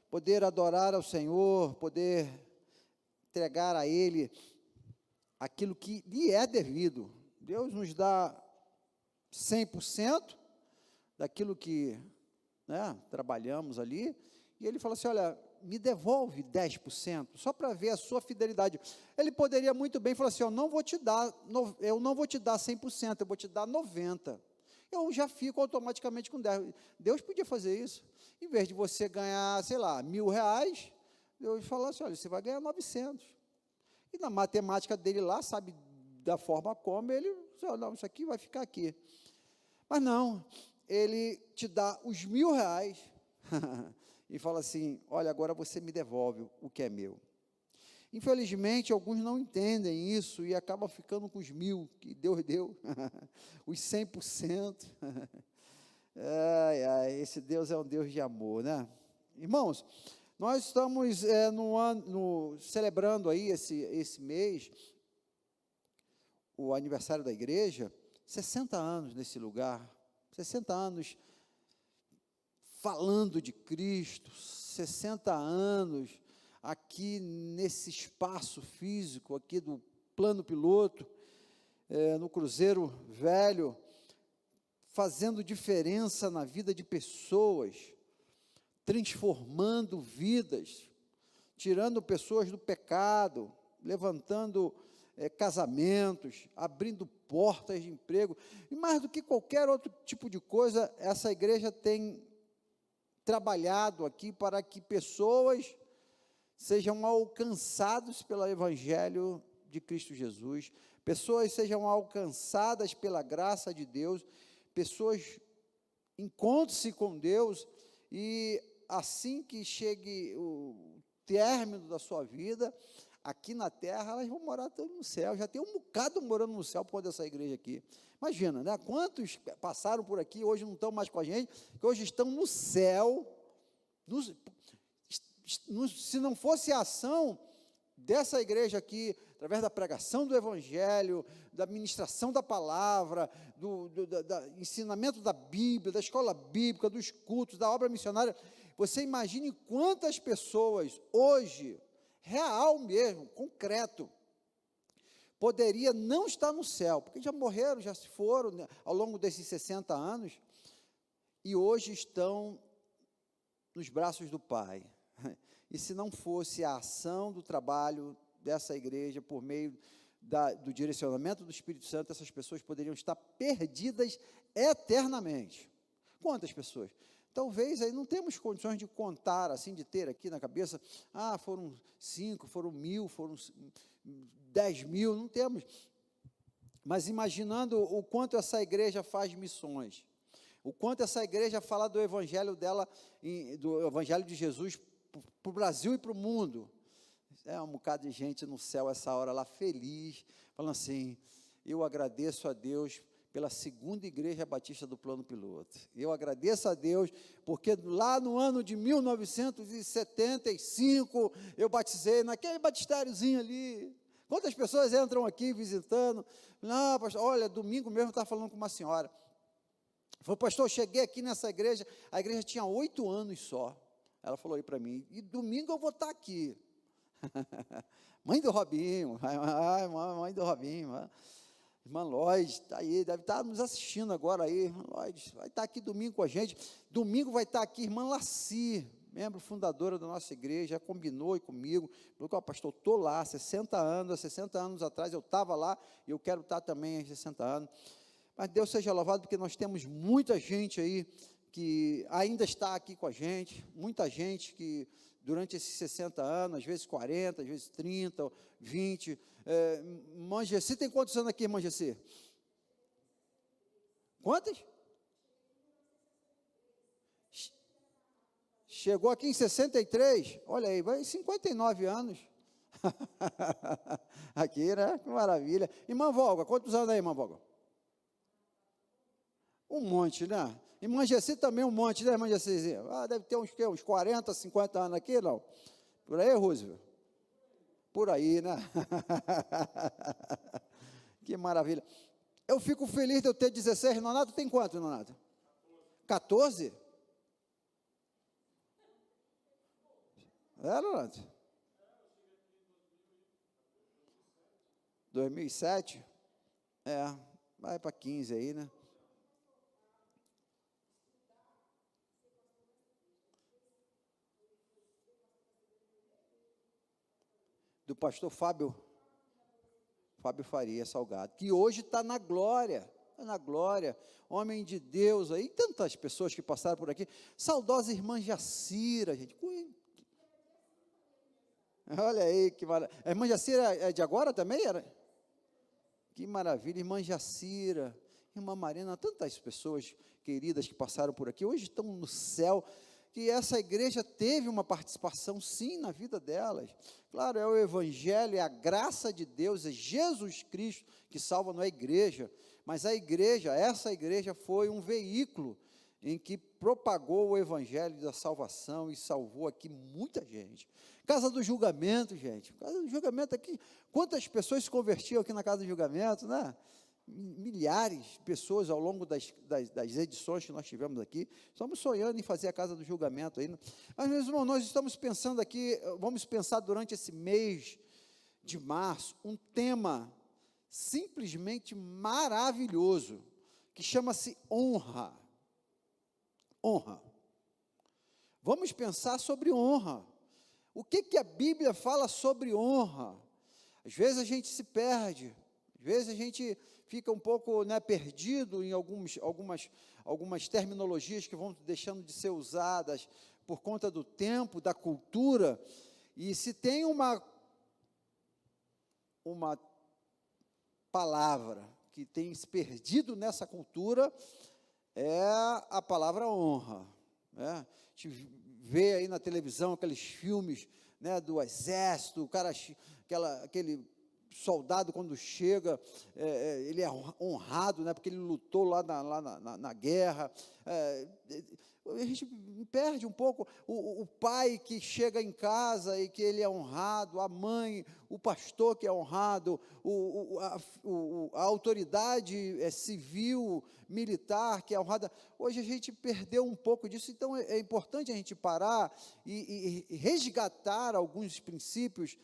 poder adorar ao Senhor, poder entregar a Ele aquilo que lhe é devido. Deus nos dá 100% daquilo que, né, trabalhamos ali, e Ele fala assim, olha, me devolve 10%, só para ver a sua fidelidade. Ele poderia muito bem falar assim, eu não vou te dar 100%, eu vou te dar 90%. Eu já fico automaticamente com 10%. Deus podia fazer isso. Em vez de você ganhar, sei lá, R$1.000, Deus fala assim, olha, você vai ganhar 900. E na matemática dele lá, sabe, da forma como, ele, não, isso aqui vai ficar aqui. Mas não, ele te dá os R$1.000, e fala assim, olha, agora você me devolve o que é meu. Infelizmente, alguns não entendem isso e acabam ficando com os 1.000 que Deus deu, os 100%. Esse Deus é um Deus de amor, né? Irmãos, nós estamos celebrando aí esse mês, o aniversário da igreja, 60 anos nesse lugar, 60 anos falando de Cristo, 60 anos aqui nesse espaço físico, aqui do plano piloto, no Cruzeiro Velho, fazendo diferença na vida de pessoas, transformando vidas, tirando pessoas do pecado, levantando casamentos, abrindo portas de emprego, e mais do que qualquer outro tipo de coisa, essa igreja tem trabalhado aqui para que pessoas sejam alcançadas pelo Evangelho de Cristo Jesus, pessoas sejam alcançadas pela graça de Deus, pessoas encontrem-se com Deus, e assim que chegue o término da sua vida, aqui na terra, elas vão morar todas no céu. Já tem um bocado morando no céu por conta dessa igreja aqui. Imagina, né? Quantos passaram por aqui, hoje não estão mais com a gente, que hoje estão no céu. Se não fosse a ação dessa igreja aqui, através da pregação do Evangelho, da ministração da palavra, do ensinamento da Bíblia, da escola bíblica, dos cultos, da obra missionária, você imagine quantas pessoas hoje, real mesmo, concreto, poderia não estar no céu, porque já morreram, já se foram, né, ao longo desses 60 anos, e hoje estão nos braços do Pai. E se não fosse a ação do trabalho dessa igreja, por meio do direcionamento do Espírito Santo, essas pessoas poderiam estar perdidas eternamente. Quantas pessoas? Talvez aí não temos condições de contar, assim, de ter aqui na cabeça, foram 5, foram 1.000, foram 10.000, não temos. Mas imaginando o quanto essa igreja faz missões, o quanto essa igreja fala do evangelho dela, do evangelho de Jesus para o Brasil e para o mundo. É um bocado de gente no céu essa hora lá, feliz, falando assim, eu agradeço a Deus pela segunda igreja batista do plano piloto. Eu agradeço a Deus, porque lá no ano de 1975, eu batizei naquele batistériozinho ali. Quantas pessoas entram aqui visitando? Não, pastor, olha, domingo mesmo eu estava falando com uma senhora. Falou, pastor, eu cheguei aqui nessa igreja, a igreja tinha 8 anos só. Ela falou aí para mim, e domingo eu vou estar aqui. Mãe do Robinho, mãe do Robinho, irmã Lloyd, está aí, deve estar nos assistindo agora aí, irmã Lloyd, vai estar aqui domingo com a gente. Domingo vai estar aqui irmã Laci, membro fundadora da nossa igreja, já combinou comigo, falou, pastor, estou lá, 60 anos atrás eu estava lá, e eu quero estar também há 60 anos. Mas Deus seja louvado, porque nós temos muita gente aí, que ainda está aqui com a gente, muita gente que durante esses 60 anos, às vezes 40, às vezes 30, 20, irmã Gessi, tem quantos anos aqui, irmã Gessi? Quantos? Chegou aqui em 63, olha aí, vai 59 anos, aqui, né, que maravilha. Irmã Volga, quantos anos aí, irmã Volga? Um monte, né? Irmã Gessi também um monte, né, irmã Gessi? Deve ter uns 40, 50 anos aqui, não? Por aí, Roosevelt? Por aí, né? Que maravilha. Eu fico feliz de eu ter 16. Nonato tem quanto, Nonato? 14? Era, Leandro? 2007? Vai para 15 aí, né? Do pastor Fábio Faria Salgado, que hoje está na glória, homem de Deus aí, tantas pessoas que passaram por aqui, saudosa irmã Jacira, gente, olha aí, que maravilha, a irmã Jacira é de agora também, era? Que maravilha, irmã Jacira, irmã Marina, tantas pessoas queridas que passaram por aqui, hoje estão no céu, que essa igreja teve uma participação, sim, na vida delas. Claro, é o Evangelho, é a graça de Deus, é Jesus Cristo que salva, não é a igreja, mas a igreja, essa igreja foi um veículo em que propagou o Evangelho da salvação e salvou aqui muita gente. Casa do Julgamento, gente, Casa do Julgamento aqui, quantas pessoas se convertiam aqui na Casa do Julgamento, né? Milhares de pessoas ao longo das edições que nós tivemos aqui, estamos sonhando em fazer a Casa do Julgamento ainda, mas meus irmãos, nós estamos pensando aqui, vamos pensar durante esse mês de março, um tema simplesmente maravilhoso, que chama-se honra, vamos pensar sobre honra, o que a Bíblia fala sobre honra? Às vezes a gente se perde, às vezes a gente fica um pouco, né, perdido em algumas terminologias que vão deixando de ser usadas por conta do tempo, da cultura, e se tem uma palavra que tem se perdido nessa cultura, é a palavra honra, né? A gente vê aí na televisão aqueles filmes, né, do exército, o cara, aquele soldado quando chega, ele é honrado, né, porque ele lutou lá na guerra, a gente perde um pouco, o pai que chega em casa e que ele é honrado, a mãe, o pastor que é honrado, a autoridade civil, militar que é honrada. Hoje a gente perdeu um pouco disso, então é importante a gente parar e resgatar alguns princípios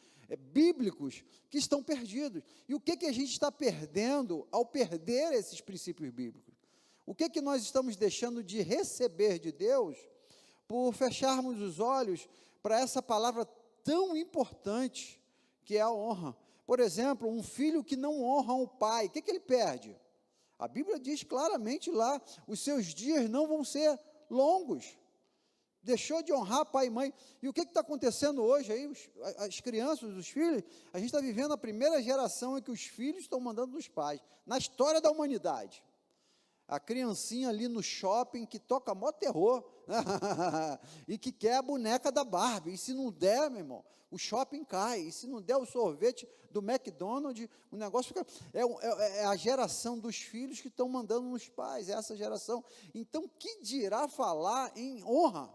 bíblicos que estão perdidos. E o que a gente está perdendo ao perder esses princípios bíblicos? O que nós estamos deixando de receber de Deus por fecharmos os olhos para essa palavra tão importante que é a honra? Por exemplo, um filho que não honra o pai, o que ele perde? A Bíblia diz claramente lá, os seus dias não vão ser longos. Deixou de honrar pai e mãe. E o que está acontecendo hoje aí? As crianças, os filhos, a gente está vivendo a primeira geração em que os filhos estão mandando nos pais, na história da humanidade. A criancinha ali no shopping que toca mó terror, e que quer a boneca da Barbie, e se não der, meu irmão, o shopping cai, e se não der o sorvete do McDonald's, o negócio fica, é a geração dos filhos que estão mandando nos pais, é essa geração. Então, que dirá falar em honra?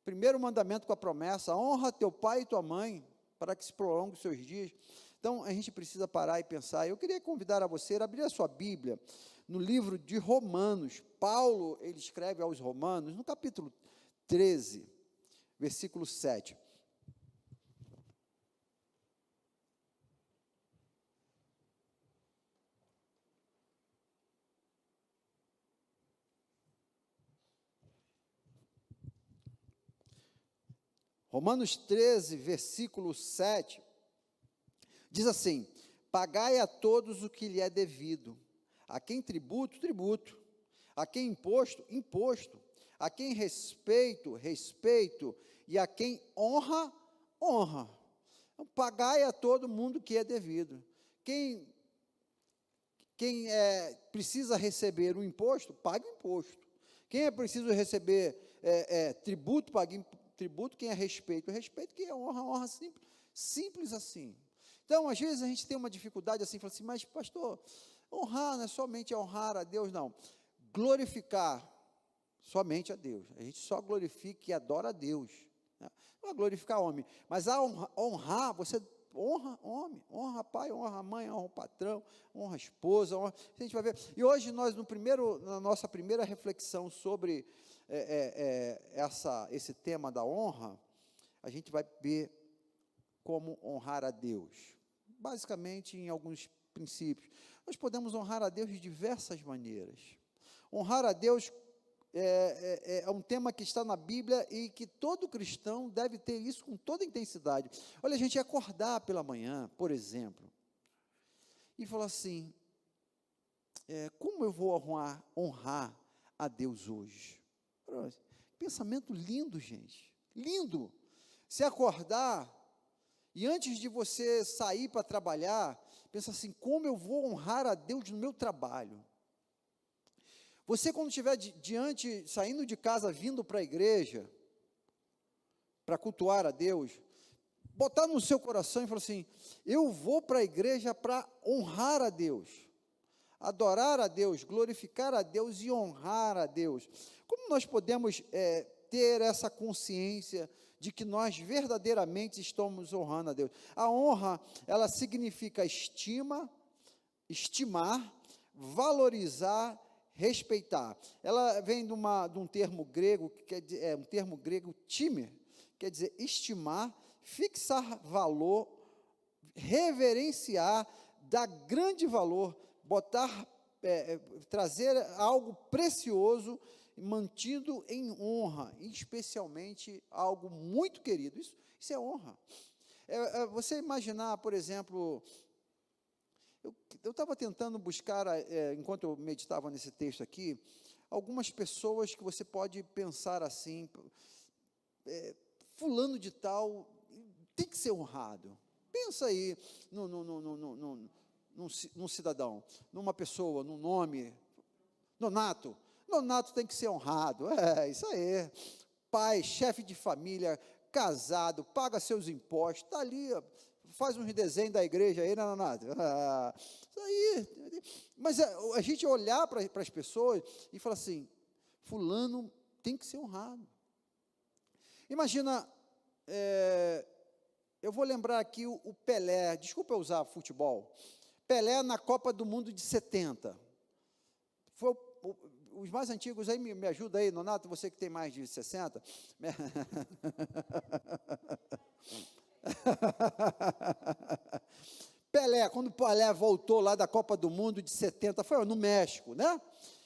Primeiro mandamento com a promessa, honra teu pai e tua mãe, para que se prolongue os seus dias. Então, a gente precisa parar e pensar. Eu queria convidar a você a abrir a sua Bíblia, no livro de Romanos. Paulo, ele escreve aos Romanos, no capítulo 13, versículo 7. Romanos 13, versículo 7, diz assim: pagai a todos o que lhe é devido, a quem tributo, tributo, a quem imposto, imposto, a quem respeito, respeito, e a quem honra, honra. Então, pagai a todo mundo o que é devido. Quem precisa receber o imposto, pague o imposto. Quem é preciso receber tributo, pague tributo. Quem é respeito, respeito. Quem é honra, honra. Simples assim. Então, às vezes a gente tem uma dificuldade assim, fala assim, mas pastor, honrar não é somente honrar a Deus, não. Glorificar somente a Deus. A gente só glorifica e adora a Deus, né? Não é glorificar homem, mas a honrar, você honra homem, honra pai, honra mãe, honra o patrão, honra a esposa, honra, a gente vai ver. E hoje nós, na nossa primeira reflexão sobre esse tema da honra, a gente vai ver como honrar a Deus. Basicamente, em alguns princípios. Nós podemos honrar a Deus de diversas maneiras. Honrar a Deus é um tema que está na Bíblia e que todo cristão deve ter isso com toda intensidade. Olha, a gente acordar pela manhã, por exemplo, e falar assim, como eu vou honrar a Deus hoje? Pensamento lindo, gente, lindo. Se acordar, e antes de você sair para trabalhar, pensa assim, como eu vou honrar a Deus no meu trabalho? Você, quando estiver saindo de casa, vindo para a igreja, para cultuar a Deus, botar no seu coração e falar assim, eu vou para a igreja para honrar a Deus, adorar a Deus, glorificar a Deus e honrar a Deus. Como nós podemos ter essa consciência de que nós verdadeiramente estamos honrando a Deus? A honra, ela significa estimar, valorizar, respeitar. Ela vem de um termo grego, um termo grego timer, quer dizer estimar, fixar valor, reverenciar, dar grande valor, trazer algo precioso, mantido em honra, especialmente algo muito querido. Isso é honra. Você imaginar, por exemplo, eu estava tentando buscar, enquanto eu meditava nesse texto aqui, algumas pessoas que você pode pensar assim, fulano de tal tem que ser honrado. Pensa aí num cidadão, numa pessoa, num nome. Nonato tem que ser honrado, isso aí. Pai, chefe de família, casado, paga seus impostos, está ali, faz uns desenhos da igreja aí, né, Nonato? Isso aí. Mas a gente olhar para as pessoas e falar assim, fulano tem que ser honrado. Imagina, eu vou lembrar aqui o Pelé, desculpa eu usar futebol, Pelé na Copa do Mundo de 70, foi os mais antigos aí, me ajuda aí, Nonato, você que tem mais de 60. Pelé, quando o Pelé voltou lá da Copa do Mundo de 70, foi no México, né?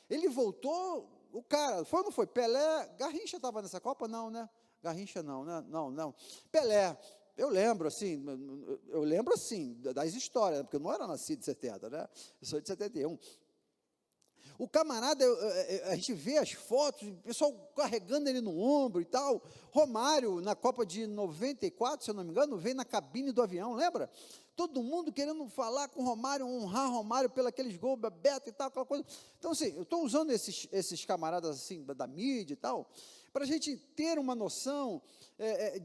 Ele voltou, o cara, foi ou não foi? Pelé, Garrincha estava nessa Copa? Não, né? Garrincha não, né? Não. Pelé, eu lembro assim, das histórias, porque eu não era nascido de 70, né? Eu sou de 71. O camarada, a gente vê as fotos, o pessoal carregando ele no ombro e tal. Romário, na Copa de 94, se eu não me engano, veio na cabine do avião, lembra? Todo mundo querendo falar com Romário, honrar Romário pelos aqueles gols, Bebeto e tal, aquela coisa. Então, assim, eu estou usando esses camaradas assim, da mídia e tal, para a gente ter uma noção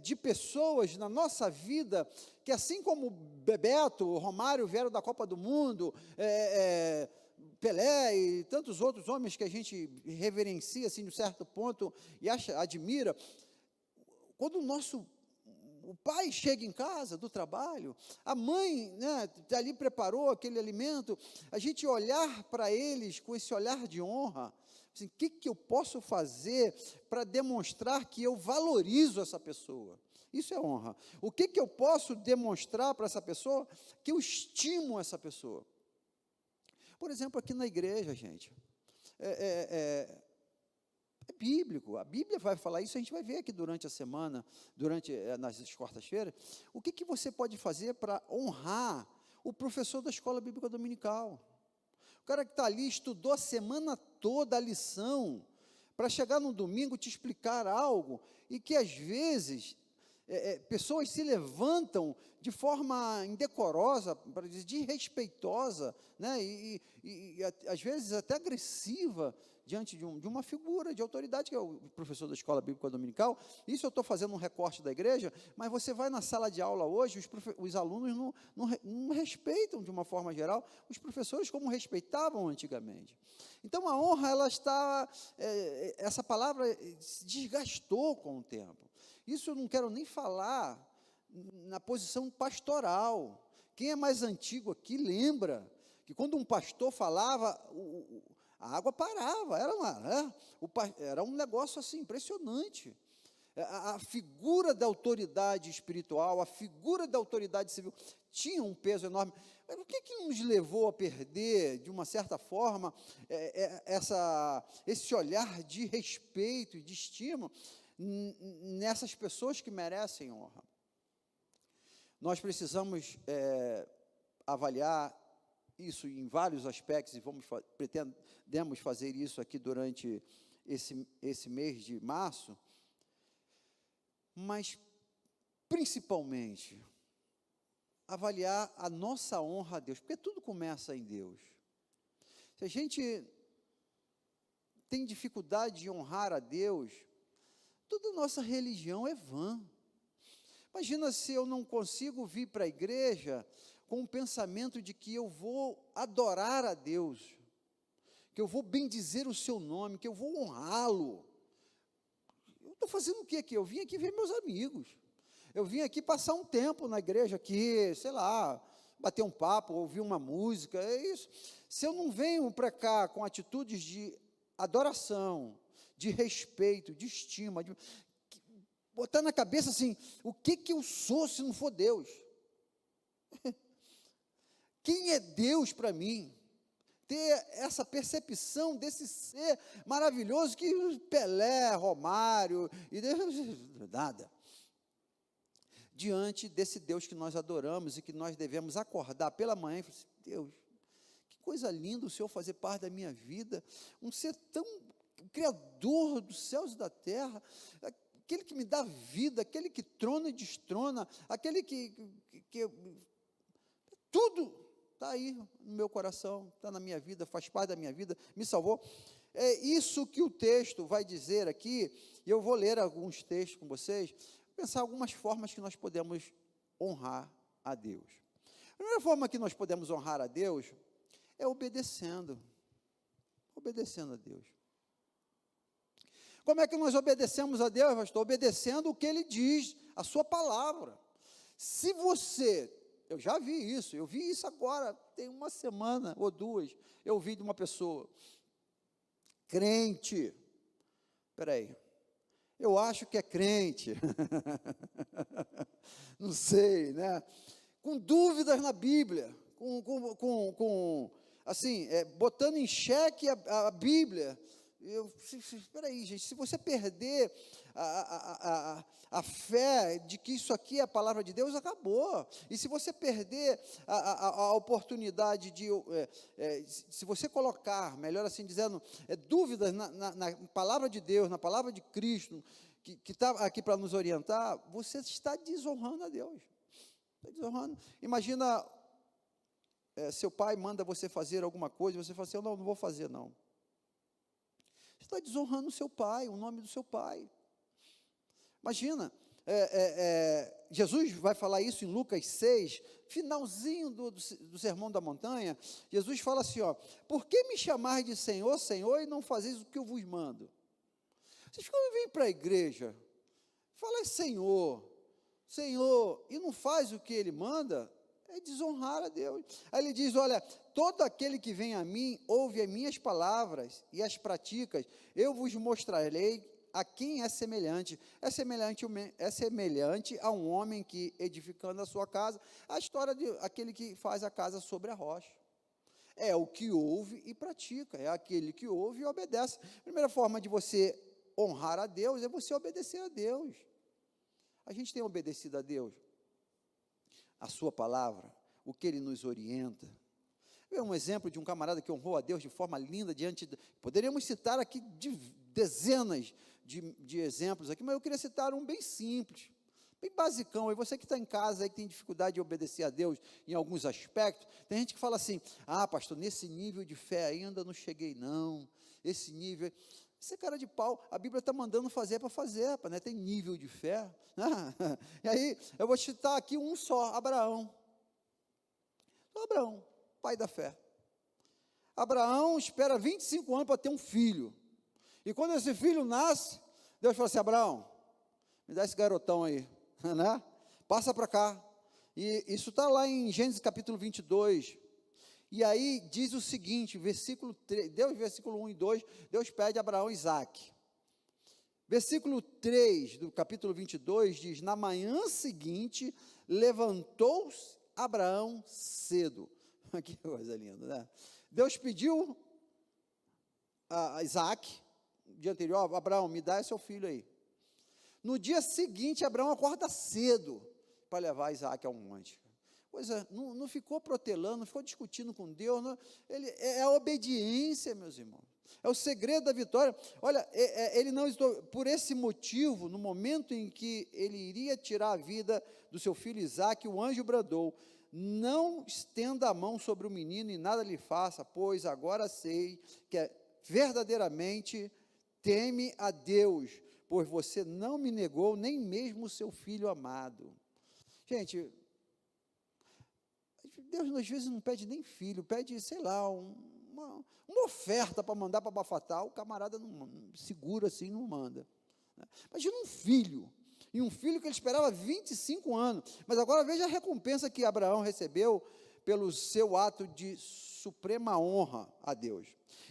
de pessoas na nossa vida, que assim como Bebeto, Romário vieram da Copa do Mundo, Pelé e tantos outros homens que a gente reverencia assim, de um certo ponto e admira, quando o pai chega em casa do trabalho, a mãe, né, ali preparou aquele alimento, a gente olhar para eles com esse olhar de honra, assim, o que eu posso fazer para demonstrar que eu valorizo essa pessoa? Isso é honra. O que eu posso demonstrar para essa pessoa que eu estimo essa pessoa? Por exemplo, aqui na igreja, gente, é bíblico, a Bíblia vai falar isso, a gente vai ver aqui durante a semana, nas quartas-feiras, o que você pode fazer para honrar o professor da escola bíblica dominical, o cara que está ali, estudou a semana toda a lição, para chegar no domingo te explicar algo, e que às vezes pessoas se levantam de forma indecorosa, para dizer, desrespeitosa, né, e às vezes até agressiva, diante de uma figura de autoridade, que é o professor da escola bíblica dominical. Isso eu estou fazendo um recorte da igreja, mas você vai na sala de aula hoje, os alunos não respeitam, de uma forma geral, os professores como respeitavam antigamente. Então, a honra, ela está, essa palavra se desgastou com o tempo. Isso eu não quero nem falar na posição pastoral. Quem é mais antigo aqui lembra que quando um pastor falava, a água parava, era um negócio assim impressionante. A figura da autoridade espiritual, a figura da autoridade civil, tinha um peso enorme. Mas o que nos levou a perder, de uma certa forma, esse olhar de respeito e de estima nessas pessoas que merecem honra? Nós precisamos avaliar isso em vários aspectos, e pretendemos fazer isso aqui durante esse mês de março, mas, principalmente, avaliar a nossa honra a Deus, porque tudo começa em Deus. Se a gente tem dificuldade de honrar a Deus, toda a nossa religião é vã. Imagina se eu não consigo vir para a igreja com o pensamento de que eu vou adorar a Deus, que eu vou bendizer o seu nome, que eu vou honrá-lo. Eu estou fazendo o que aqui? Eu vim aqui ver meus amigos. Eu vim aqui passar um tempo na igreja aqui, sei lá, bater um papo, ouvir uma música, é isso. Se eu não venho para cá com atitudes de adoração, de respeito, de estima, botar na cabeça assim, o que eu sou se não for Deus? Quem é Deus para mim? Ter essa percepção desse ser maravilhoso que Pelé, Romário, e nada. Diante desse Deus que nós adoramos e que nós devemos acordar pela manhã e falar assim, Deus, que coisa linda o Senhor fazer parte da minha vida, um ser tão criador dos céus e da terra, aquele que me dá vida, aquele que trona e destrona, aquele que tudo está aí no meu coração, está na minha vida, faz parte da minha vida, me salvou. É isso que o texto vai dizer aqui, e eu vou ler alguns textos com vocês, pensar algumas formas que nós podemos honrar a Deus. A primeira forma que nós podemos honrar a Deus é obedecendo a Deus. Como é que nós obedecemos a Deus, pastor? Obedecendo o que Ele diz, a sua palavra. Se você, eu já vi isso, eu vi isso agora, tem uma semana ou duas, eu vi de uma pessoa, crente, espera aí, eu acho que é crente, não sei, né? Com dúvidas na Bíblia, assim, botando em xeque a Bíblia. Espera aí, gente, se você perder a fé de que isso aqui é a palavra de Deus, acabou. E se você perder a oportunidade se você colocar, melhor assim dizendo, dúvidas na palavra de Deus, na palavra de Cristo, que está aqui para nos orientar, você está desonrando a Deus. Está desonrando. Imagina, seu pai manda você fazer alguma coisa, e você fala assim, não vou fazer não. Você está desonrando o seu pai, o nome do seu pai. Imagina, Jesus vai falar isso em Lucas 6, finalzinho do Sermão da Montanha. Jesus fala assim, por que me chamais de Senhor, Senhor, e não fazeis o que eu vos mando? Vocês quando vêm para a igreja, fala Senhor, Senhor, e não faz o que Ele manda, é desonrar a Deus. Aí Ele diz, olha, todo aquele que vem a mim, ouve as minhas palavras e as pratica, eu vos mostrarei a quem é semelhante. É semelhante a um homem que, edificando a sua casa, a história de aquele que faz a casa sobre a rocha. É o que ouve e pratica, é aquele que ouve e obedece. A primeira forma de você honrar a Deus é você obedecer a Deus. A gente tem obedecido a Deus, a sua palavra, o que Ele nos orienta. É um exemplo de um camarada que honrou a Deus de forma linda poderíamos citar aqui dezenas de exemplos aqui, mas eu queria citar um bem simples, bem basicão. E você que está em casa aí, que tem dificuldade de obedecer a Deus em alguns aspectos, tem gente que fala assim, pastor, nesse nível de fé ainda não cheguei não, esse nível, esse é cara de pau, a Bíblia está mandando fazer para fazer, né? Tem nível de fé, e aí eu vou citar aqui um só, Abraão, pai da fé. Abraão espera 25 anos para ter um filho, e quando esse filho nasce, Deus fala assim, Abraão, me dá esse garotão aí, né? Passa para cá, e isso está lá em Gênesis capítulo 22, e aí diz o seguinte, versículo 3, versículo 1 e 2, Deus pede a Abraão Isaac, Versículo 3 do capítulo 22 diz: na manhã seguinte, levantou-se Abraão cedo. Que coisa linda, né? Deus pediu a Isaac, no dia anterior: Abraão, me dá seu filho aí. No dia seguinte, Abraão acorda cedo para levar Isaac ao monte. Coisa, não ficou protelando, não ficou discutindo com Deus, não, é a obediência, meus irmãos. É o segredo da vitória. Olha, ele não, por esse motivo, no momento em que ele iria tirar a vida do seu filho Isaque, o anjo bradou: não estenda a mão sobre o menino e nada lhe faça, pois agora sei que verdadeiramente teme a Deus, pois você não me negou nem mesmo o seu filho amado. Gente, Deus às vezes não pede nem filho, pede, sei lá, uma oferta para mandar para Bafatá. O camarada não segura assim, não manda. Imagina um filho, e um filho que ele esperava 25 anos, mas agora veja a recompensa que Abraão recebeu pelo seu ato de suprema honra a Deus.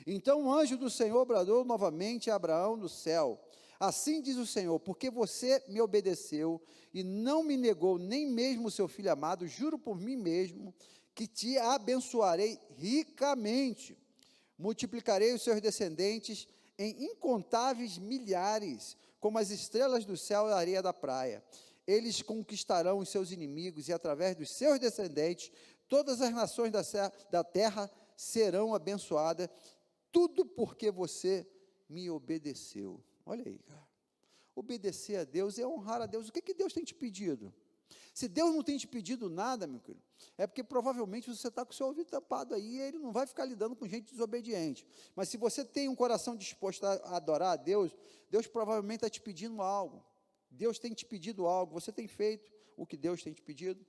Então o anjo do Senhor bradou novamente a Abraão do céu: assim diz o Senhor, porque você me obedeceu e não me negou nem mesmo o seu filho amado, juro por mim mesmo que te abençoarei ricamente, multiplicarei os seus descendentes em incontáveis milhares, como as estrelas do céu e a areia da praia. Eles conquistarão os seus inimigos, e através dos seus descendentes todas as nações da terra serão abençoadas, tudo porque você me obedeceu. Olha aí, cara. Obedecer a Deus é honrar a Deus. O que Deus tem te pedido? Se Deus não tem te pedido nada, meu querido, é porque provavelmente você está com o seu ouvido tampado aí, e Ele não vai ficar lidando com gente desobediente. Mas se você tem um coração disposto a adorar a Deus, Deus provavelmente está te pedindo algo. Deus tem te pedido algo. Você tem feito o que Deus tem te pedido?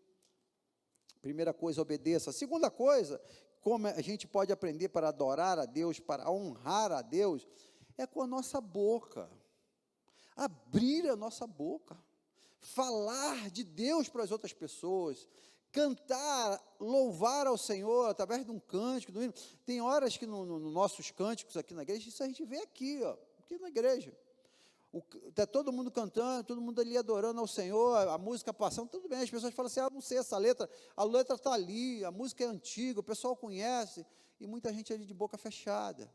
Primeira coisa, obedeça. Segunda coisa, como a gente pode aprender para adorar a Deus, para honrar a Deus, é com a nossa boca. Abrir a nossa boca, falar de Deus para as outras pessoas, cantar, louvar ao Senhor através de um cântico, do hino. Tem horas que nos nossos cânticos aqui na igreja, isso a gente vê aqui, aqui na igreja. Está todo mundo cantando, todo mundo ali adorando ao Senhor, a música passando, tudo bem. As pessoas falam assim: não sei essa letra, a letra está ali, a música é antiga, o pessoal conhece, e muita gente ali de boca fechada.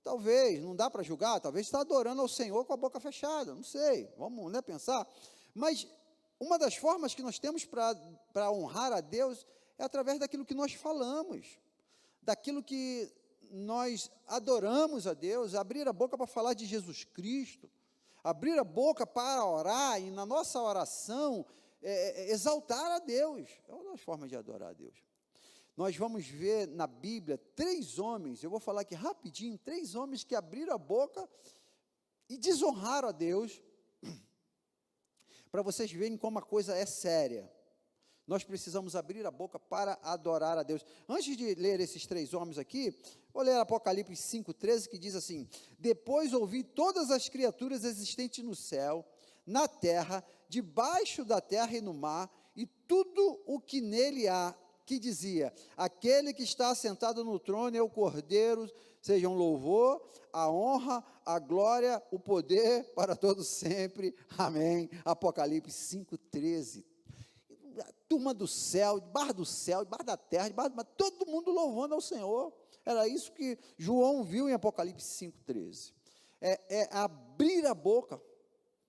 Talvez, não dá para julgar, talvez está adorando ao Senhor com a boca fechada, não sei, vamos pensar. Mas uma das formas que nós temos para honrar a Deus é através daquilo que nós falamos, daquilo que nós adoramos a Deus, abrir a boca para falar de Jesus Cristo, abrir a boca para orar, e na nossa oração, exaltar a Deus. É uma das formas de adorar a Deus. Nós vamos ver na Bíblia 3 homens, eu vou falar aqui rapidinho, 3 homens que abriram a boca e desonraram a Deus, para vocês verem como a coisa é séria. Nós precisamos abrir a boca para adorar a Deus. Antes de ler esses 3 homens aqui, vou ler Apocalipse 5,13, que diz assim: depois ouvi todas as criaturas existentes no céu, na terra, debaixo da terra e no mar, e tudo o que nele há, que dizia: aquele que está assentado no trono é o Cordeiro, sejam louvor, a honra, a glória, o poder para todos sempre, amém. Apocalipse 5,13, a turma do céu, debaixo da terra, todo mundo louvando ao Senhor. Era isso que João viu em Apocalipse 5,13, abrir a boca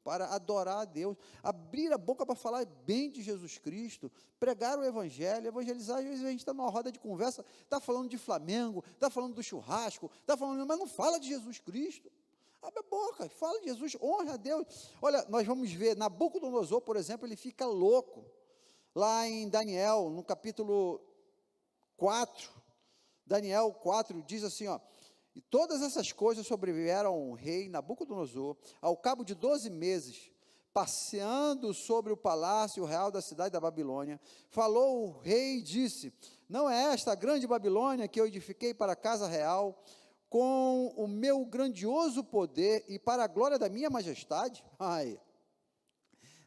para adorar a Deus, abrir a boca para falar bem de Jesus Cristo, pregar o Evangelho, evangelizar. Às vezes a gente está numa roda de conversa, está falando de Flamengo, está falando do churrasco, está falando, mas não fala de Jesus Cristo. Abre a boca, fala de Jesus, honra a Deus. Olha, nós vamos ver, Nabucodonosor, por exemplo, ele fica louco, lá em Daniel, no capítulo 4, Daniel 4, diz assim, e todas essas coisas sobrevieram ao rei Nabucodonosor, ao cabo de 12 meses, passeando sobre o palácio real da cidade da Babilônia. Falou o rei e disse: não é esta a grande Babilônia que eu edifiquei para a casa real, com o meu grandioso poder e para a glória da minha majestade?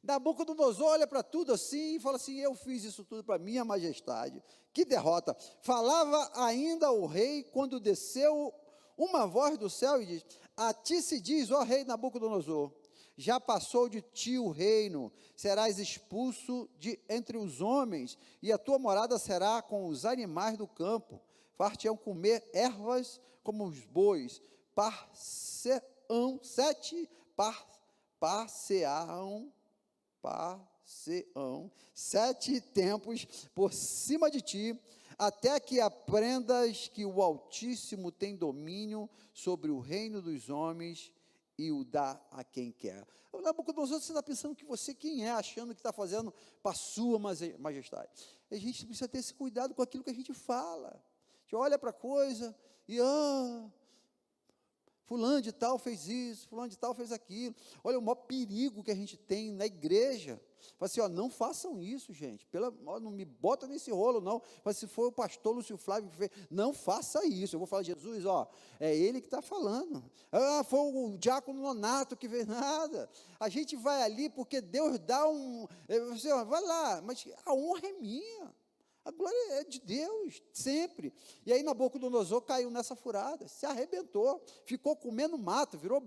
Nabucodonosor olha para tudo assim e fala assim: eu fiz isso tudo para minha majestade. Que derrota! Falava ainda o rei quando desceu uma voz do céu e diz: A ti se diz, ó rei Nabucodonosor, já passou de ti o reino, serás expulso de entre os homens, e a tua morada será com os animais do campo. Far-te-ão comer ervas como os bois, passearão 7 tempos por cima de ti, até que aprendas que o Altíssimo tem domínio sobre o reino dos homens e o dá a quem quer. Nabucodonosor, você está pensando que você quem é, achando que está fazendo para a sua majestade. A gente precisa ter esse cuidado com aquilo que a gente fala. A gente olha para a coisa e, fulano de tal fez isso, fulano de tal fez aquilo. Olha o maior perigo que a gente tem na igreja. Fala assim, não façam isso, gente. Não me bota nesse rolo, não. Mas se for o pastor Lúcio Flávio que fez, não faça isso. Eu vou falar, Jesus, é ele que está falando. Foi o diácono Nonato que fez nada. A gente vai ali porque Deus dá vai lá, mas a honra é minha. A glória é de Deus, sempre. E aí Nabucodonosor caiu nessa furada, se arrebentou, ficou comendo mato, virou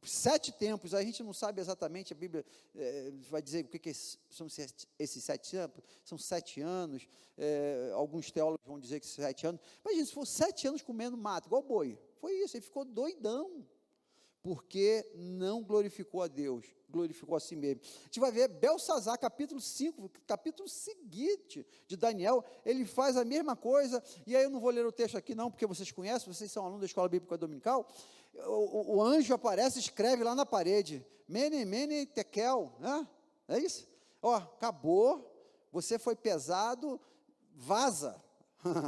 7 tempos. A gente não sabe exatamente, a Bíblia vai dizer o que são esses 7 tempos. São 7 anos, alguns teólogos vão dizer que 7 anos. Imagina, se for 7 anos comendo mato, igual boi. Foi isso, ele ficou doidão, porque não glorificou a Deus, glorificou a si mesmo. A gente vai ver Belsazar, capítulo 5, capítulo seguinte de Daniel, ele faz a mesma coisa, e aí eu não vou ler o texto aqui não, porque vocês conhecem, vocês são alunos da Escola Bíblica Dominical. O anjo aparece, escreve lá na parede, Mene, Mene, Tekel, né? É isso? Acabou, você foi pesado, vaza,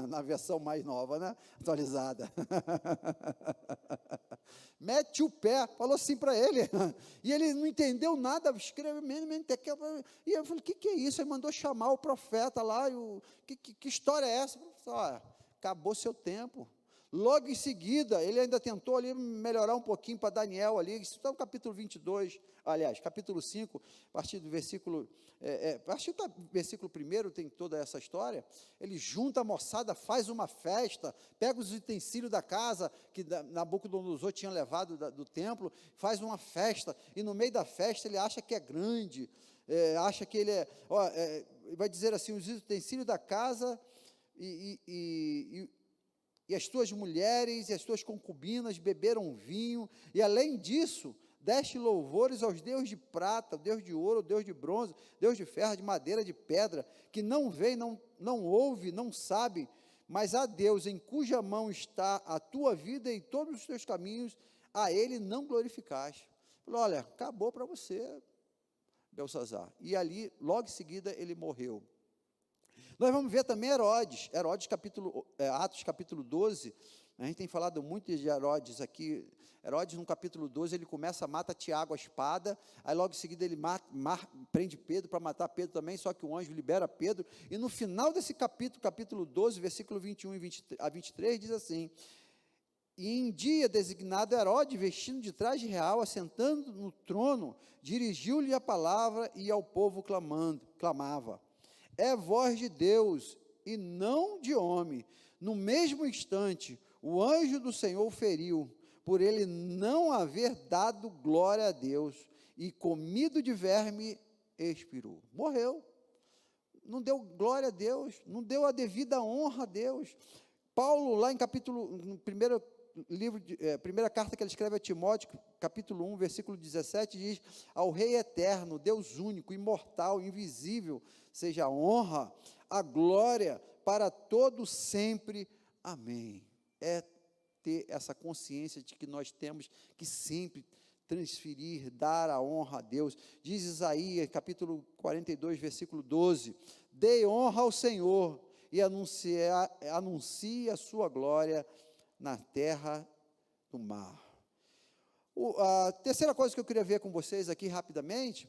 na versão mais nova, né? Atualizada. Mete o pé, falou assim para ele, e ele não entendeu nada, escreve, e eu falei, o que é isso? Ele mandou chamar o profeta lá, que história é essa? Acabou seu tempo. Logo em seguida, ele ainda tentou ali melhorar um pouquinho para Daniel ali, isso está no capítulo 22, aliás, capítulo 5, a partir do versículo, a partir do versículo 1 tem toda essa história. Ele junta a moçada, faz uma festa, pega os utensílios da casa, que Nabucodonosor tinha levado do templo, faz uma festa, e no meio da festa ele acha que é grande, acha que ele vai dizer assim, os utensílios da casa e as tuas mulheres e as tuas concubinas beberam vinho, e além disso, deste louvores aos deuses de prata, Deus de ouro, Deus de bronze, Deus de ferro, de madeira, de pedra, que não vê, não ouve, não sabe, mas a Deus em cuja mão está a tua vida e todos os teus caminhos, a Ele não glorificaste. Falou, olha, acabou para você, Belsazar. E ali, logo em seguida, ele morreu. Nós vamos ver também Herodes, Atos capítulo 12, a gente tem falado muito de Herodes aqui. Herodes no capítulo 12, ele mata Tiago a espada, aí logo em seguida ele prende Pedro para matar Pedro também, só que o anjo libera Pedro, e no final desse capítulo 12, versículo 21 a 23, diz assim, e em dia designado Herodes, vestindo de traje real, assentando no trono, dirigiu-lhe a palavra e ao povo clamava, é voz de Deus e não de homem. No mesmo instante, o anjo do Senhor o feriu, por ele não haver dado glória a Deus, e comido de verme, expirou. Morreu. Não deu glória a Deus, não deu a devida honra a Deus. Paulo, lá no primeira carta que ele escreve a Timóteo, capítulo 1, versículo 17, diz, ao Rei eterno, Deus único, imortal, invisível, seja a honra, a glória, para todo sempre, amém. É ter essa consciência de que nós temos que sempre transferir, dar a honra a Deus. Diz Isaías, capítulo 42, versículo 12, dê honra ao Senhor, e anuncie a sua glória na terra do mar. A terceira coisa que eu queria ver com vocês aqui rapidamente,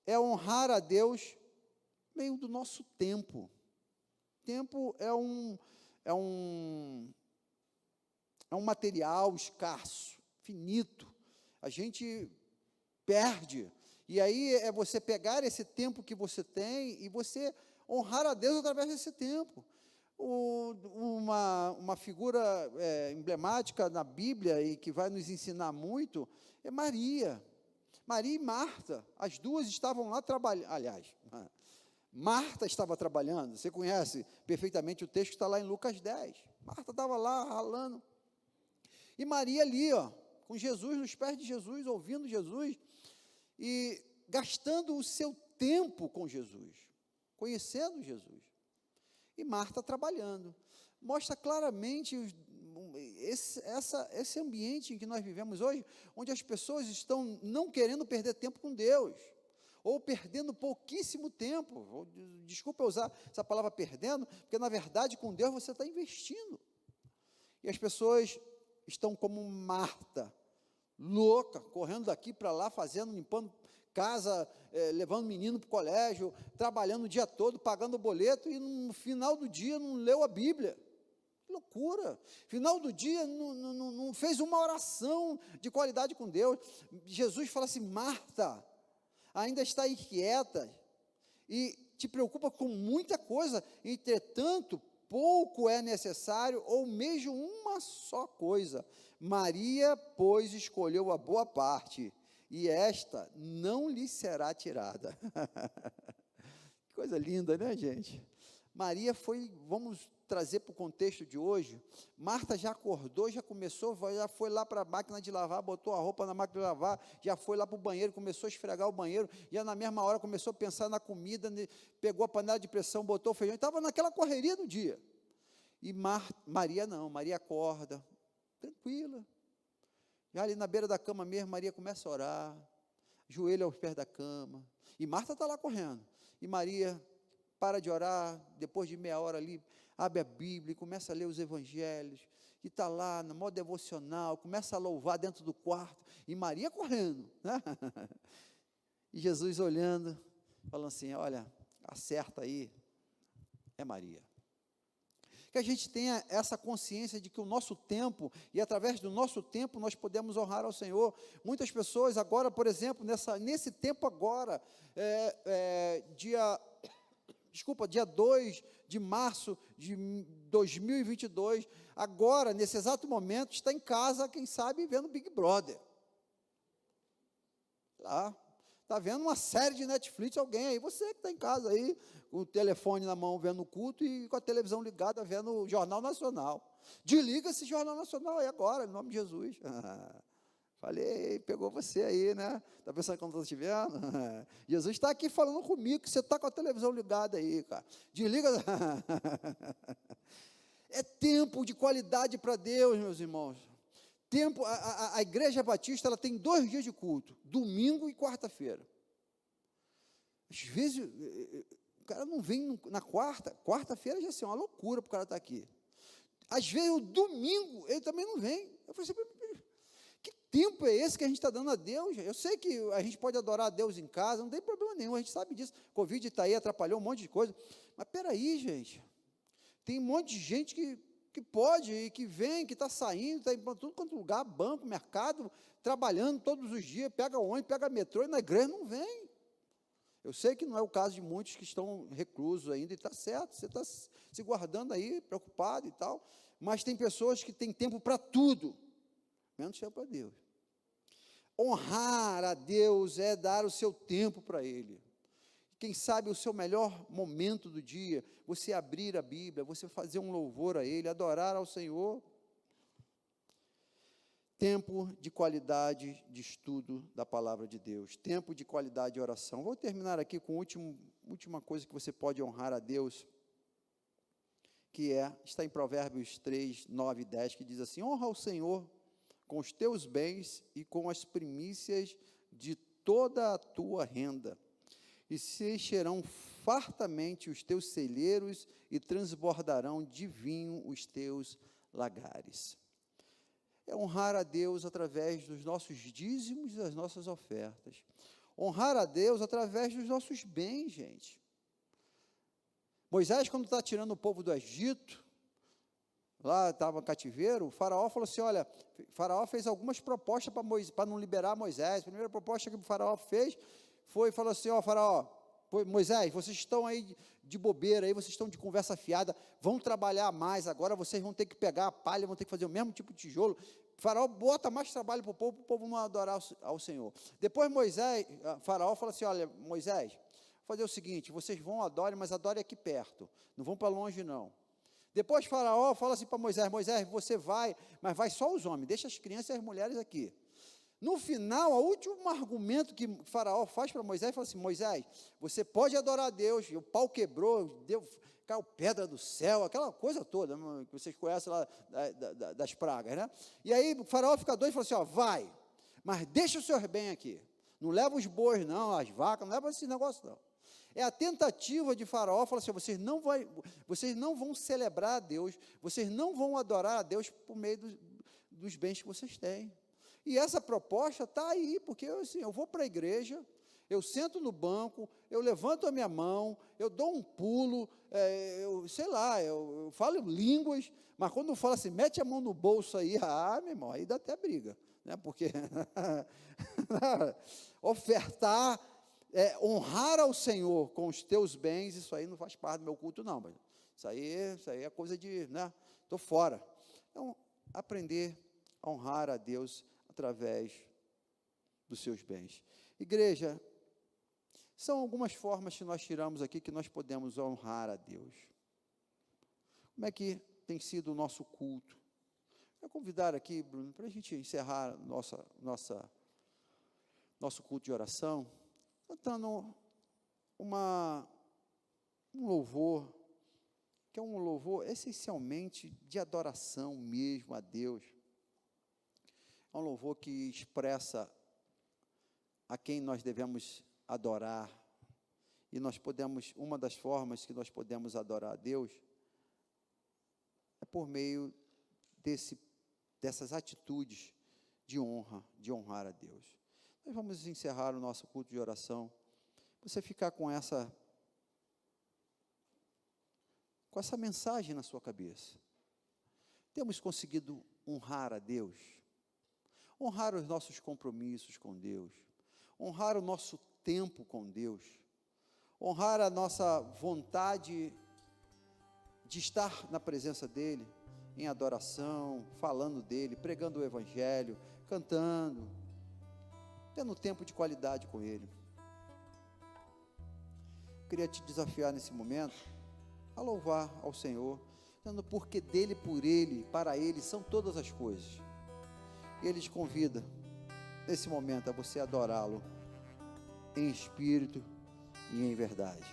é honrar a Deus meio do nosso tempo. Tempo é um material escasso, finito, a gente perde, e aí é você pegar esse tempo que você tem, e você honrar a Deus através desse tempo. Uma figura emblemática na Bíblia e que vai nos ensinar muito é Maria. Maria e Marta, as duas estavam lá trabalhando. Aliás, Marta estava trabalhando. Você conhece perfeitamente o texto que está lá em Lucas 10. Marta estava lá ralando. E Maria ali, com Jesus, nos pés de Jesus, ouvindo Jesus e gastando o seu tempo com Jesus, conhecendo Jesus. E Marta trabalhando. Mostra claramente esse ambiente em que nós vivemos hoje, onde as pessoas estão não querendo perder tempo com Deus, ou perdendo pouquíssimo tempo. Desculpa eu usar essa palavra perdendo, porque na verdade com Deus você está investindo. E as pessoas estão como Marta, louca, correndo daqui para lá, limpando casa, levando menino para o colégio, trabalhando o dia todo, pagando o boleto, e no final do dia não leu a Bíblia. Que loucura! Final do dia não fez uma oração de qualidade com Deus. Jesus fala assim: Marta, ainda está inquieta e te preocupa com muita coisa, entretanto, pouco é necessário, ou mesmo uma só coisa. Maria, pois, escolheu a boa parte, e esta não lhe será tirada. Que coisa linda, né, gente? Maria vamos trazer para o contexto de hoje, Marta já acordou, já foi lá para a máquina de lavar, botou a roupa na máquina de lavar, já foi lá para o banheiro, começou a esfregar o banheiro, já na mesma hora começou a pensar na comida, pegou a panela de pressão, botou o feijão, estava naquela correria do dia. E Maria não, Maria acorda, tranquila, já ali na beira da cama mesmo, Maria começa a orar, joelho aos pés da cama, e Marta está lá correndo, e Maria para de orar, depois de meia hora ali, abre a Bíblia, começa a ler os evangelhos, e está lá, no modo devocional, começa a louvar dentro do quarto, e Maria correndo, né? E Jesus olhando, falando assim: olha, acerta aí, é Maria. Que a gente tenha essa consciência de que o nosso tempo, e através do nosso tempo nós podemos honrar ao Senhor. Muitas pessoas agora, por exemplo, nesse tempo agora, dia 2 de março de 2022, agora, nesse exato momento, está em casa, quem sabe, vendo Big Brother. Lá, está vendo uma série de Netflix, alguém aí, você que está em casa aí, com o telefone na mão, vendo o culto, e com a televisão ligada, vendo o Jornal Nacional. Desliga esse Jornal Nacional aí agora, em nome de Jesus. Falei, pegou você aí, né? Está pensando que eu não estou te vendo? Jesus está aqui falando comigo, que você está com a televisão ligada aí, cara. Desliga. É tempo de qualidade para Deus, meus irmãos. A Igreja Batista, ela tem 2 dias de culto, domingo e quarta-feira. Às vezes, o cara não vem na quarta-feira já é uma loucura para o cara estar aqui. Às vezes, o domingo, ele também não vem. Eu falei assim: que tempo é esse que a gente está dando a Deus? Eu sei que a gente pode adorar a Deus em casa, não tem problema nenhum, a gente sabe disso. Covid está aí, atrapalhou um monte de coisa. Mas peraí, gente, tem um monte de gente que pode, e que vem, que está saindo, está em tudo quanto lugar, banco, mercado, trabalhando todos os dias, pega ônibus, pega metrô, e na igreja não vem. Eu sei que não é o caso de muitos que estão reclusos ainda, e está certo, você está se guardando aí, preocupado e tal, mas tem pessoas que têm tempo para tudo, menos tempo para Deus. Honrar a Deus é dar o seu tempo para Ele. Quem sabe o seu melhor momento do dia, você abrir a Bíblia, você fazer um louvor a Ele, adorar ao Senhor. Tempo de qualidade de estudo da palavra de Deus, tempo de qualidade de oração. Vou terminar aqui com a última coisa que você pode honrar a Deus, que está em Provérbios 3, 9 e 10, que diz assim: honra ao Senhor com os teus bens e com as primícias de toda a tua renda, e se encherão fartamente os teus celeiros e transbordarão de vinho os teus lagares. É honrar a Deus através dos nossos dízimos e das nossas ofertas. Honrar a Deus através dos nossos bens, gente. Moisés, quando está tirando o povo do Egito, lá estava no cativeiro, o faraó falou assim: olha, o faraó fez algumas propostas para não liberar Moisés. A primeira proposta que o faraó fez falou assim: ó, faraó, Moisés, vocês estão aí de bobeira, aí vocês estão de conversa fiada, vão trabalhar mais, agora vocês vão ter que pegar a palha, vão ter que fazer o mesmo tipo de tijolo. Faraó bota mais trabalho para o povo não adorar ao Senhor. Depois Faraó fala assim, olha, Moisés, vou fazer o seguinte, vocês vão adorem, mas adorem aqui perto, não vão para longe não. Depois Faraó fala assim para Moisés, Moisés, você vai, mas vai só os homens, deixa as crianças e as mulheres aqui. No final, o último argumento que Faraó faz para Moisés, fala assim, Moisés, você pode adorar a Deus, e o pau quebrou, caiu pedra do céu, aquela coisa toda, que vocês conhecem lá das pragas, né? E aí o Faraó fica doido e fala assim, ó, vai, mas deixa os seus bens aqui, não leva os bois não, as vacas, não leva esse negócio não. É a tentativa de Faraó, fala assim, vocês não vão celebrar a Deus, vocês não vão adorar a Deus por meio dos bens que vocês têm. E essa proposta está aí, porque assim, eu vou para a igreja, eu sento no banco, eu levanto a minha mão, eu dou um pulo, eu falo línguas, mas quando fala assim, mete a mão no bolso aí, meu irmão, aí dá até briga, né? Porque ofertar, honrar ao Senhor com os teus bens, isso aí não faz parte do meu culto não, mas isso aí é coisa de, né? Estou fora. Então, aprender a honrar a Deus através dos seus bens. Igreja, são algumas formas que nós tiramos aqui que nós podemos honrar a Deus. Como é que tem sido o nosso culto? Vou convidar aqui, Bruno, para a gente encerrar nosso culto de oração, cantando um louvor, que é um louvor essencialmente de adoração mesmo a Deus. É um louvor que expressa a quem nós devemos adorar. E uma das formas que nós podemos adorar a Deus é por meio dessas atitudes de honrar a Deus. Nós vamos encerrar o nosso culto de oração. Você ficar com essa mensagem na sua cabeça. Temos conseguido honrar a Deus? Honrar os nossos compromissos com Deus, honrar o nosso tempo com Deus, honrar a nossa vontade de estar na presença dEle, em adoração, falando dEle, pregando o Evangelho, cantando, tendo tempo de qualidade com Ele. Eu queria te desafiar nesse momento a louvar ao Senhor, dizendo porque dEle, por Ele, para Ele são todas as coisas. E Ele te convida, nesse momento, a você adorá-lo em espírito e em verdade.